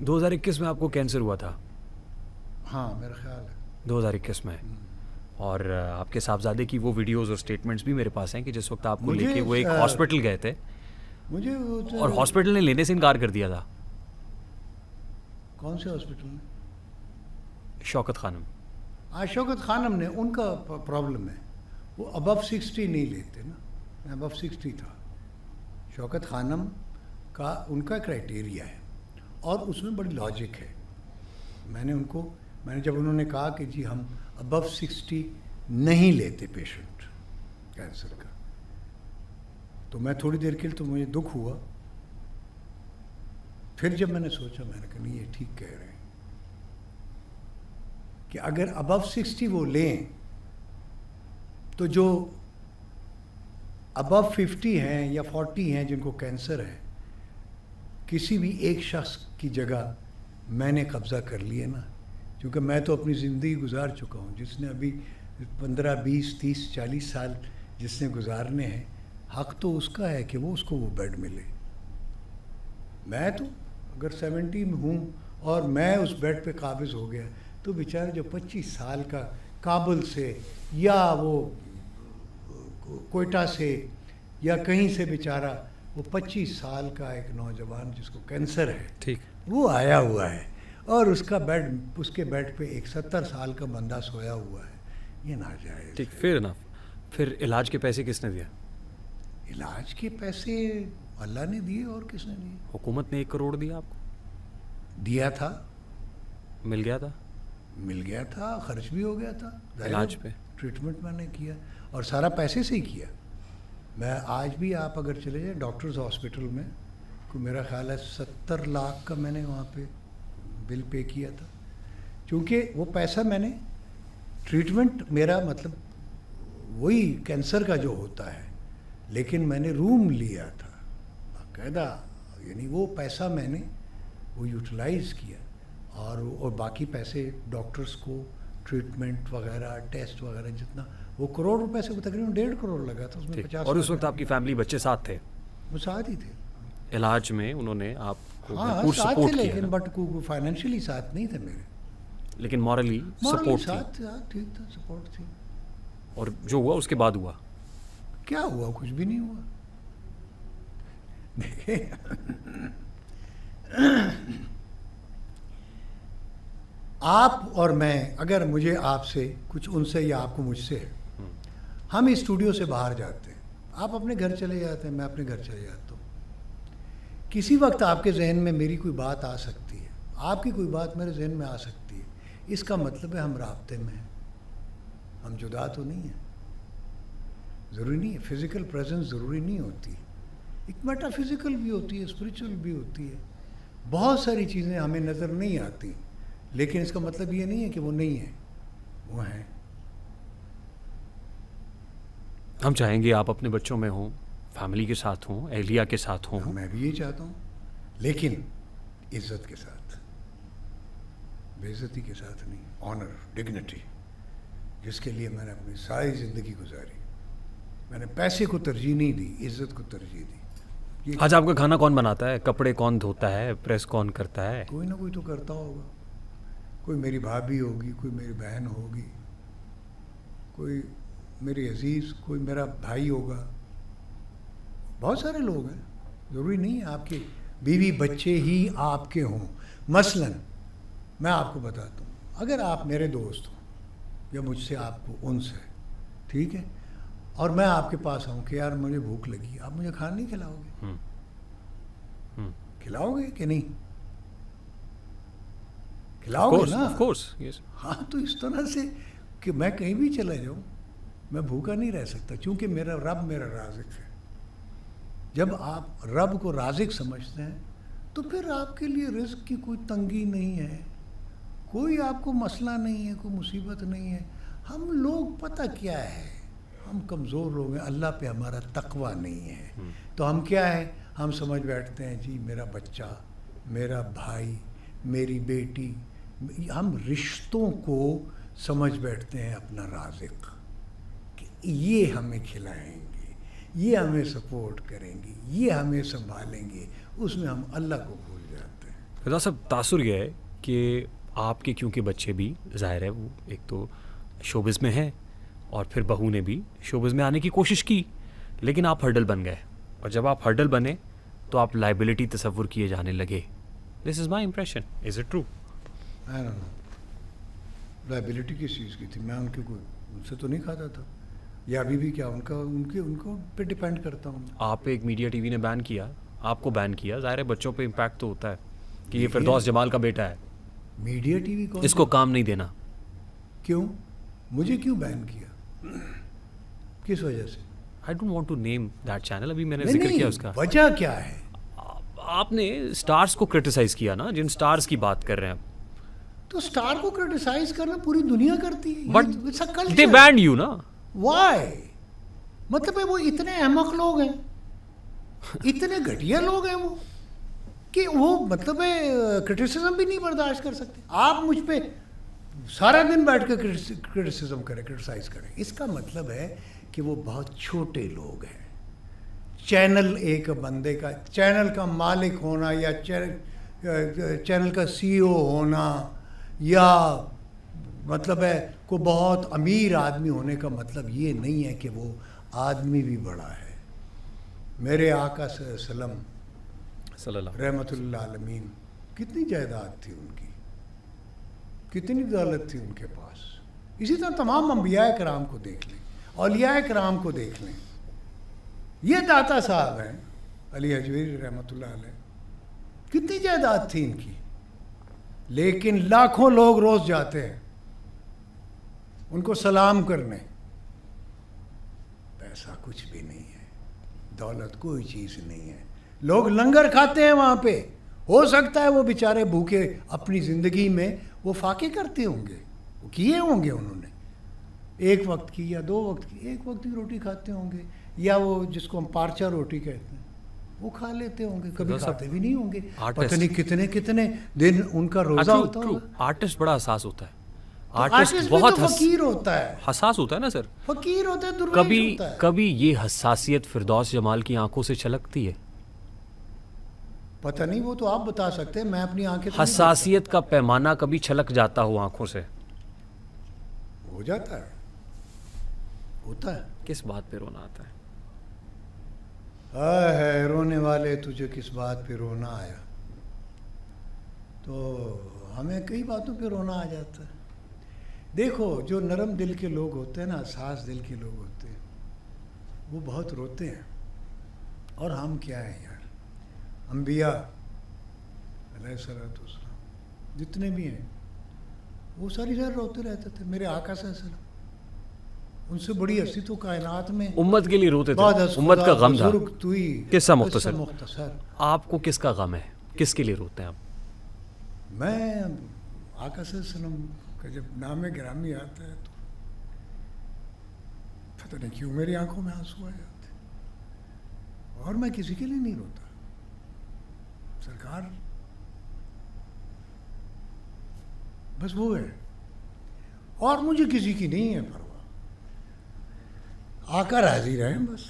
2021 میں آپ کو کینسر ہوا تھا؟ ہاں میرا خیال ہے 2021 میں. اور آپ کے صاحبزادے کی وہ ویڈیوز اور اسٹیٹمنٹس بھی میرے پاس ہیں کہ جس وقت آپ کو لے کے وہ ایک ہاسپٹل گئے تھے مجھے اور ہاسپٹل نے لینے سے انکار کر دیا تھا. کون سے ہاسپٹل میں؟ شوکت خانم. شوکت خانم نے، ان کا پرابلم ہے، وہ ابو 60 نہیں لیتے نا. میں ابو 60 تھا. شوکت خانم کا ان کا کرائٹیریا ہے اور اس میں بڑی لاجک ہے. میں نے جب انہوں نے کہا کہ جی ہم ابو 60 نہیں لیتے پیشنٹ کینسر کا، تو میں تھوڑی دیر کے لیے تو مجھے دکھ ہوا. پھر جب میں نے سوچا، میں نے کہا نہیں یہ ٹھیک کہہ رہے ہیں کہ اگر ابو 60 وہ لیں تو جو ابو 50 ہیں یا 40 ہیں جن کو کینسر ہے، کسی بھی ایک شخص کی جگہ میں نے قبضہ کر لیے نا. کیونکہ میں تو اپنی زندگی گزار چکا ہوں. جس نے ابھی 15 20 30 40 سال جس نے گزارنے ہیں، حق تو اس کا ہے کہ اس کو وہ بیڈ ملے. میں تو اگر 70 میں ہوں اور میں اس بیڈ پہ قابض ہو گیا تو بیچارہ جو 25 سال کا کابل سے یا وہ کوئٹہ سے یا کہیں سے بیچارہ وہ 25 سال کا ایک نوجوان جس کو کینسر ہے، ٹھیک، وہ آیا ہوا ہے اور اس کے بیڈ پہ ایک 70 سال کا بندہ سویا ہوا ہے. یہ ناجائز. ٹھیک. پھر علاج کے پیسے کس نے دیا؟ علاج کے پیسے اللہ نے دیے اور کس نے دیے؟ حکومت نے 1 کروڑ دیا آپ کو؟ دیا تھا. مل گیا تھا؟ مل گیا تھا، خرچ بھی ہو گیا تھا. علاج پہ ٹریٹمنٹ میں نے کیا اور سارا پیسے سے ہی کیا. میں آج بھی آپ اگر چلے جائیں ڈاکٹرز ہاسپٹل میں، کو میرا خیال ہے 70 لاکھ کا میں نے وہاں پہ بل پے کیا تھا. چونکہ وہ پیسہ میں نے ٹریٹمنٹ میرا مطلب وہی کینسر کا جو ہوتا ہے، لیکن میں نے روم لیا تھا باقاعدہ. یعنی وہ پیسہ میں نے وہ یوٹیلائز کیا اور باقی پیسے ڈاکٹرز کو ٹریٹمنٹ وغیرہ ٹیسٹ وغیرہ جتنا، وہ کروڑ روپے سے تقریباً 1.5 کروڑ لگا تھا. اس میں 50. اور اس وقت آپ کی فیملی بچے ساتھ تھے؟ وہ ساتھ ہی تھے. علاج میں انہوں نے آپ کو ہاں ساتھ تھے، سپورٹ کیا؟ لیکن بٹ فائنینشلی ساتھ نہیں تھے میرے، لیکن مورلی سپورٹ ساتھ تھا. ٹھیک تھا، سپورٹ تھی. اور جو ہوا اس کے بعد ہوا کیا ہوا؟ کچھ بھی نہیں ہوا. دیکھیں آپ اور میں، اگر مجھے آپ سے کچھ ان سے یا آپ کو مجھ سے، ہم اسٹوڈیو سے باہر جاتے ہیں، آپ اپنے گھر چلے جاتے ہیں، میں اپنے گھر چلے جاتا ہوں. کسی وقت آپ کے ذہن میں میری کوئی بات آ سکتی ہے، آپ کی کوئی بات میرے ذہن میں آ سکتی ہے. اس کا مطلب ہے ہم رابطے میں ہیں، ہم جدا تو نہیں ہیں. ضروری نہیں ہے فزیکل پریزنس، ضروری نہیں ہوتی. ایک میٹا فزیکل بھی ہوتی ہے، اسپریچول بھی ہوتی ہے. بہت ساری چیزیں ہمیں نظر نہیں آتی، لیکن اس کا مطلب یہ نہیں ہے کہ وہ نہیں ہیں، وہ ہیں. ہم چاہیں گے آپ اپنے بچوں میں ہوں، فیملی کے ساتھ ہوں، اہلیہ کے ساتھ ہوں. میں بھی یہ چاہتا ہوں، لیکن عزت کے ساتھ، بے عزتی کے ساتھ نہیں. آنر، ڈگنیٹی، جس کے لیے میں نے اپنی ساری زندگی گزاری. میں نے پیسے کو ترجیح نہیں دی، عزت کو ترجیح دی. آج آپ کا کھانا کون بناتا ہے؟ کپڑے کون دھوتا ہے؟ پریس کون کرتا ہے؟ کوئی نہ کوئی تو کرتا ہوگا. کوئی میری بھابھی ہوگی، کوئی میری بہن ہوگی، کوئی میری عزیز، کوئی میرا بھائی ہوگا. بہت سارے لوگ ہیں. ضروری نہیں ہے آپ کے بیوی بچے ہی آپ کے ہوں. مثلاً میں آپ کو بتاتا ہوں، اگر آپ میرے دوست ہوں یا مجھ سے آپ کو انس ہے، ٹھیک ہے، اور میں آپ کے پاس آؤں کہ یار مجھے بھوک لگی، آپ مجھے کھانا نہیں کھلاؤ گے؟ کھلاؤ گے کہ نہیں؟ کھلاؤ گے نا؟ ہاں. تو اس طرح سے کہ میں کہیں بھی چلا جاؤں میں بھوکا نہیں رہ سکتا، چونکہ میرا رب میرا رازق ہے. جب آپ رب کو رازق سمجھتے ہیں تو پھر آپ کے لیے رزق کی کوئی تنگی نہیں ہے، کوئی آپ کو مسئلہ نہیں ہے، کوئی مصیبت نہیں ہے. ہم لوگ پتہ کیا ہے، ہم کمزور لوگ ہیں، اللہ پہ ہمارا تقویٰ نہیں ہے. تو ہم کیا ہے، ہم سمجھ بیٹھتے ہیں جی میرا بچہ، میرا بھائی، میری بیٹی، ہم رشتوں کو سمجھ بیٹھتے ہیں اپنا رازق، کہ یہ ہمیں کھلائیں گے، یہ ہمیں سپورٹ کریں گے، یہ ہمیں سنبھالیں گے. اس میں ہم اللہ کو بھول جاتے ہیں. فضا صاحب تاثر یہ ہے کہ آپ کے کیونکہ بچے بھی ظاہر ہے وہ ایک تو شوبز میں ہیں اور پھر بہو نے بھی شوبز میں آنے کی کوشش کی لیکن آپ ہرڈل بن گئے اور جب آپ ہرڈل بنے تو آپ لائبلٹی تصور کیے جانے لگے. This is my impression. Is it true? Liability کس چیز کی تھی؟ میں ان کے کوئی ان سے تو نہیں کھاتا تھا یا ابھی بھی کیا ان کو پہ ڈپینڈ کرتا ہوں. آپ ایک میڈیا ٹی وی نے بین کیا, آپ کو بین کیا, ظاہر ہے بچوں پہ امپیکٹ تو ہوتا ہے کہ یہ فردوس جمال کا بیٹا ہے. میڈیا ٹی وی کو اس کو کام نہیں دینا. کیوں؟ مجھے کیوں بین کیا؟ کس وجہ سے؟ I don't want to name that channel. ابھی میں نے ذکر کیا اس کا. وجہ کیا ہے؟ آپ نے سٹارز کو کرٹیسائز کیا نا, جن سٹارز کی بات کر رہے ہیں. تو سٹار کو کرٹیسائز کرنا پوری دنیا کرتی ہے. بٹ دے بینڈ یو نا. وائی؟ مطلب ہے وہ اتنے احمق لوگ ہیں, اتنے گھٹیا لوگ ہیں وہ کہ وہ مطلب ہے کرٹیسزم بھی نہیں برداشت کر سکتے. آپ مجھ پہ سارا دن بیٹھ کے کرٹیسزم کریں, کرٹیسائز کریں. اس کا مطلب ہے کہ وہ بہت چھوٹے لوگ ہیں. چینل ایک بندے کا, چینل کا مالک ہونا یا چینل کا سی او ہونا یا مطلب ہے کو بہت امیر آدمی ہونے کا مطلب یہ نہیں ہے کہ وہ آدمی بھی بڑا ہے. میرے آقا صلی اللہ علیہ وسلم رحمۃ اللہ عالمین, کتنی جائیداد تھی ان کی, کتنی دولت تھی ان کے پاس. اسی طرح تمام انبیاء کرام کو دیکھ لیں, اولیاء کرام کو دیکھ لیں. یہ داتا صاحب ہیں علی حجویری رحمۃ اللہ علیہ, کتنی جائیداد تھی ان کی, لیکن لاکھوں لوگ روز جاتے ہیں ان کو سلام کرنے. پیسہ کچھ بھی نہیں ہے, دولت کوئی چیز نہیں ہے. لوگ لنگر کھاتے ہیں وہاں پہ. ہو سکتا ہے وہ بیچارے بھوکے اپنی زندگی میں وہ فاقے کرتے ہوں گے, وہ کیے ہوں گے انہوں نے, ایک وقت کی یا 2 وقت کی, ایک وقت کی روٹی کھاتے ہوں گے, یا وہ جس کو ہم پارچا روٹی کہتے ہیں وہ کھا لیتے ہوں گے, کبھی کھاتے بھی نہیں ہوں گے. پتہ نہیں کتنے کتنے دن ان کا روزہ ہوتا ہوگا. آرٹسٹ بڑا حساس ہوتا ہے. آرٹسٹ بہت فقیر ہوتا ہے, حساس ہوتا ہے نا سر, فقیر ہوتا ہے, درویش ہوتا ہے. کبھی یہ حساسیت فردوس جمال کی آنکھوں سے چھلکتی ہے؟ پتہ نہیں, وہ تو آپ بتا سکتے ہیں, میں اپنی آنکھیں. حساسیت کا پیمانہ کبھی چھلک جاتا ہو آنکھوں سے؟ ہو جاتا ہے, ہوتا ہے. کس بات پہ رونا آتا ہے؟ ہے رونے والے, تجھے کس بات پہ رونا آیا. تو ہمیں کئی باتوں پہ رونا آ جاتا ہے. دیکھو جو نرم دل کے لوگ ہوتے ہیں نا, حساس دل کے لوگ ہوتے ہیں, وہ بہت روتے ہیں. اور ہم کیا ہیں یار, انبیاء علیہ السلام جتنے بھی ہیں وہ ساری ساری روتے رہتے تھے. میرے آقا صلی اللہ علیہ وسلم, ان سے بڑی ہستی تو کائنات میں امت کے لیے روتے تھے, امت کا غم تھا. قصہ مختصر, آپ کو کس کا غم ہے, کس کے لیے روتے ہیں آپ؟ میں آقا صلی اللہ علیہ وسلم کا جب نام گرامی آتا ہے تو پتہ نہیں کیوں میری آنکھوں میں آنسو آ جاتے, اور میں کسی کے لیے نہیں روتا. سرکار بس وہ ہے, اور مجھے کسی کی نہیں ہے پرواہ. آقا راضی رہیں بس.